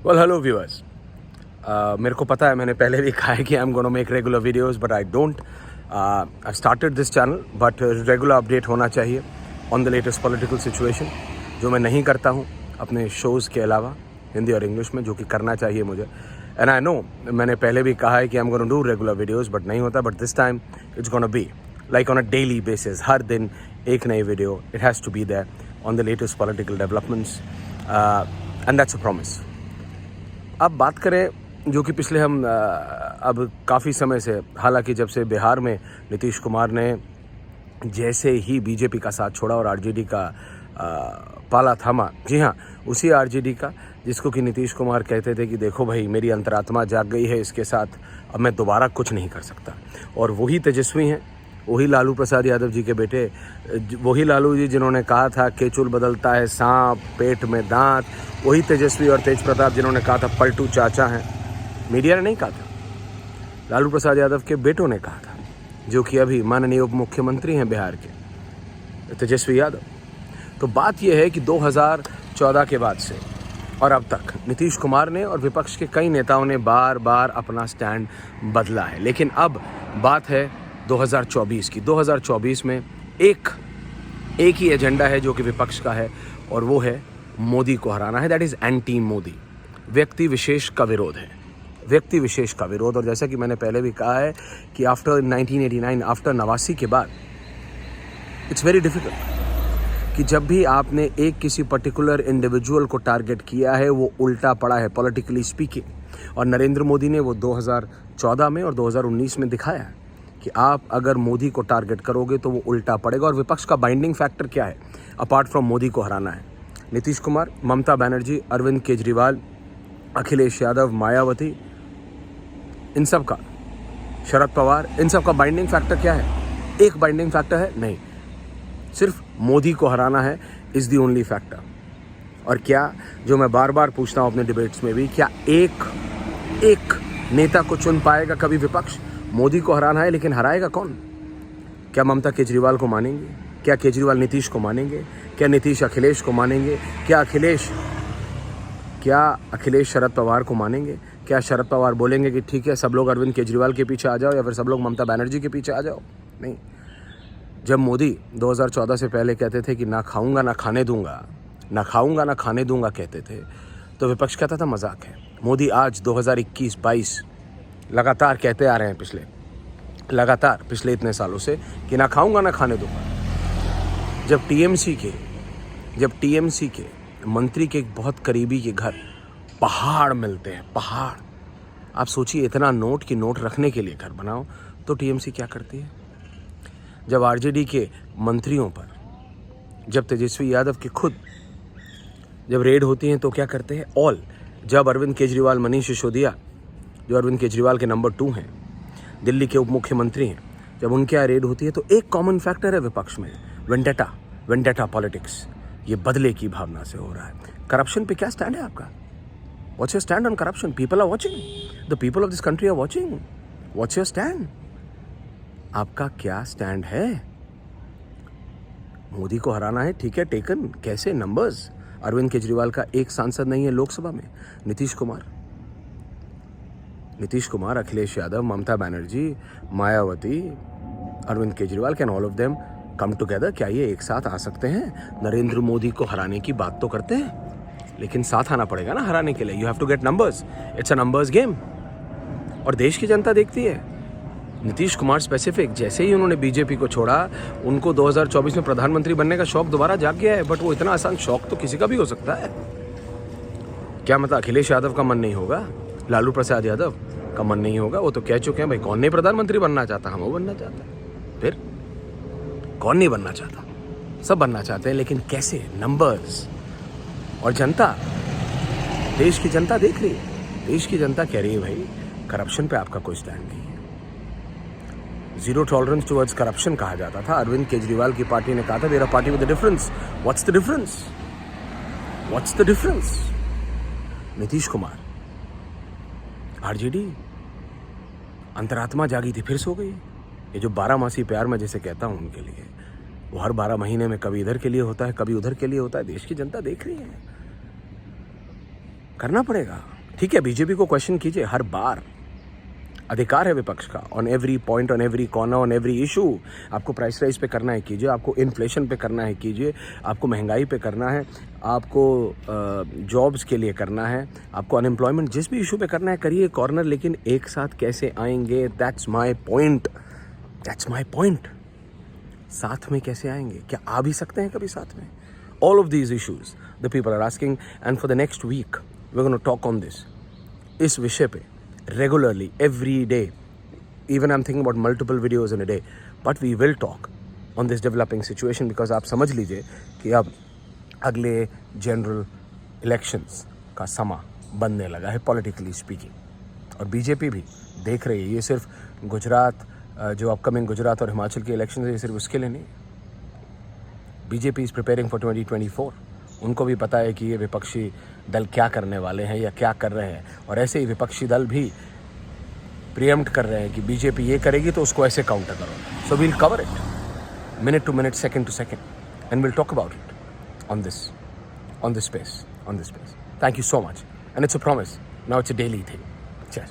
Well hello viewers, मेरे को पता है, मैंने पहले भी कहा है कि I am gonna make regular videos, but I don't. I started this channel, but regular update होना चाहिए on the latest political situation, जो मैं नहीं करता हूँ अपने शोज़ के अलावा हिंदी और इंग्लिश में, जो कि करना चाहिए मुझे। एंड आई नो, मैंने पहले भी कहा है कि I am gonna do regular videos, but नहीं होता। But this time it's gonna be like on a daily basis, हर दिन एक नई video. It has to be there on the latest political developments, and that's a promise. अब बात करें जो कि पिछले हम अब काफ़ी समय से, हालांकि जब से बिहार में नीतीश कुमार ने जैसे ही बीजेपी का साथ छोड़ा और आरजेडी का पाला थामा, जी हाँ, उसी आरजेडी का जिसको कि नीतीश कुमार कहते थे कि देखो भाई, मेरी अंतरात्मा जाग गई है इसके साथ, अब मैं दोबारा कुछ नहीं कर सकता। और वही तेजस्वी हैं, वही लालू प्रसाद यादव जी के बेटे, वही लालू जी जिन्होंने कहा था केचुल बदलता है सांप पेट में दांत, वही तेजस्वी और तेज प्रताप जिन्होंने कहा था पलटू चाचा हैं। मीडिया ने नहीं कहा था, लालू प्रसाद यादव के बेटों ने कहा था, जो कि अभी माननीय उप मुख्यमंत्री हैं बिहार के, तेजस्वी यादव। तो बात यह है कि 2014 के बाद से और अब तक नीतीश कुमार ने और विपक्ष के कई नेताओं ने बार बार अपना स्टैंड बदला है, लेकिन अब बात है 2024 की। 2024 में एक ही एजेंडा है जो कि विपक्ष का है, और वो है मोदी को हराना है। That is anti Modi. व्यक्ति विशेष का विरोध है, व्यक्ति विशेष का विरोध। और जैसा कि मैंने पहले भी कहा है कि आफ्टर 1989, आफ्टर 89 के बाद इट्स वेरी डिफिकल्ट कि जब भी आपने एक किसी पर्टिकुलर इंडिविजुअल को टारगेट किया है, वो उल्टा पड़ा है पॉलिटिकली स्पीकिंग। और नरेंद्र मोदी ने वो 2014 में और 2019 में दिखाया है कि आप अगर मोदी को टारगेट करोगे तो वो उल्टा पड़ेगा। और विपक्ष का बाइंडिंग फैक्टर क्या है अपार्ट फ्रॉम मोदी को हराना है? नीतीश कुमार, ममता बनर्जी, अरविंद केजरीवाल, अखिलेश यादव, मायावती, इन सब का, शरद पवार, इन सब का बाइंडिंग फैक्टर क्या है? एक बाइंडिंग फैक्टर है? नहीं, सिर्फ मोदी को हराना है, इज़ दी ओनली फैक्टर। और क्या, जो मैं बार बार पूछता हूँ अपने डिबेट्स में भी, क्या एक नेता को चुन पाएगा कभी विपक्ष? मोदी को हराना है, लेकिन हराएगा कौन? क्या ममता केजरीवाल को मानेंगे? क्या केजरीवाल नीतीश को मानेंगे? क्या नीतीश अखिलेश को मानेंगे? क्या अखिलेश शरद पवार को मानेंगे? क्या शरद पवार बोलेंगे कि ठीक है, सब लोग अरविंद केजरीवाल के पीछे आ जाओ, या फिर सब लोग ममता बनर्जी के पीछे आ जाओ? नहीं। जब मोदी 2014 से पहले कहते थे कि ना खाऊंगा ना खाने दूंगा, ना खाऊंगा ना खाने दूंगा कहते थे, तो विपक्ष कहता था मजाक है। मोदी आज 2021-22 लगातार कहते आ रहे हैं, पिछले इतने सालों से, कि ना खाऊंगा ना खाने दूंगा। जब टीएमसी के मंत्री के बहुत करीबी के घर पहाड़ मिलते हैं, पहाड़, आप सोचिए, इतना नोट कि नोट रखने के लिए घर बनाओ, तो टीएमसी क्या करती है? जब आरजेडी के मंत्रियों पर, जब तेजस्वी यादव की खुद जब रेड होती हैं, तो क्या करते हैं? ऑल। जब अरविंद केजरीवाल, मनीष सिसोदिया, जो अरविंद केजरीवाल के नंबर 2 हैं, दिल्ली के उप मुख्यमंत्री हैं, जब उनके यहाँ रेड होती है, तो एक कॉमन फैक्टर है विपक्ष में, वेंडेटा पॉलिटिक्स। ये बदले की भावना से हो रहा है। करप्शन पे क्या स्टैंड है आपका? What's your stand on corruption? People are watching, the people of this country are watching. What's your stand? आपका क्या स्टैंड है? मोदी को हराना है, ठीक है, टेकन। कैसे? नंबर्स। अरविंद केजरीवाल का एक सांसद नहीं है लोकसभा में। Nitish Kumar, Akhilesh Yadav, Mamata Banerjee, Mayawati, Arvind Kejriwal, can all of them come together? क्या ये एक साथ आ सकते हैं? नरेंद्र मोदी को हराने की बात तो करते हैं, लेकिन साथ आना पड़ेगा ना हराने के लिए। You have to get numbers. It's a numbers game. और देश की जनता देखती है। नीतीश कुमार स्पेसिफिक, जैसे ही उन्होंने बीजेपी को छोड़ा, उनको 2024 में प्रधानमंत्री बनने का शौक दोबारा जाग गया है। बट वो इतना आसान शौक तो किसी का भी हो सकता है। क्या मतलब अखिलेश यादव का मन नहीं होगा? लालू प्रसाद यादव का मन नहीं होगा? वो तो कह चुके हैं भाई, कौन नहीं प्रधानमंत्री बनना चाहता? हम वो बनना चाहता है। फिर कौन नहीं बनना चाहता? सब बनना चाहते हैं, लेकिन कैसे? नंबर्स। और जनता, देश की जनता देख रही है। देश की जनता कह रही है भाई, करप्शन पे आपका कोई स्टैंड नहीं है। जीरो टॉलरेंस टुवर्ड्स करप्शन कहा जाता था। अरविंद केजरीवाल की पार्टी ने कहा था मेरा party with the difference. What's the difference? Nitish Kumar, RJD, अंतरात्मा जागी थी, फिर सो गई। ये जो 12 मासी प्यार मैं जैसे कहता हूं उनके लिए, वो हर 12 महीने में कभी इधर के लिए होता है, कभी उधर के लिए होता है। देश की जनता देख रही है, करना पड़ेगा। ठीक है, बीजेपी को क्वेश्चन कीजिए हर बार, अधिकार है विपक्ष का, on every point, on every corner, on every issue. आपको प्राइस राइज पे करना है कीजिए, आपको इन्फ्लेशन पे करना है कीजिए, आपको महंगाई पे करना है, आपको जॉब्स के लिए करना है, आपको अनएम्प्लॉयमेंट, जिस भी इशू पे करना है करिए कॉर्नर, लेकिन एक साथ कैसे आएंगे, that's my point, that's my point. साथ में कैसे आएंगे? क्या आ भी सकते हैं कभी साथ में? All of these issues the people are asking, and for the next week we are gonna talk on this, इस विषय पे regularly, every day. Even I'm thinking about multiple videos in a day. But we will talk on this developing situation, because आप समझ लीजिए कि अब अगले general elections का समा बनने लगा है, पॉलिटिकली स्पीकिंग। और बीजेपी भी देख रही है, ये सिर्फ गुजरात, जो अपकमिंग गुजरात और हिमाचल के इलेक्शन है, ये सिर्फ उसके लिए नहीं। BJP is preparing for 2024। उनको भी पता है कि ये विपक्षी दल क्या करने वाले हैं या क्या कर रहे हैं, और ऐसे ही विपक्षी दल भी प्रीएम्प्ट कर रहे हैं कि बीजेपी ये करेगी तो उसको ऐसे काउंटर करो। So we'll cover it minute to minute, second to second, and will talk about it on this space. Thank you so much, and it's a promise, now it's a daily thing. Chair.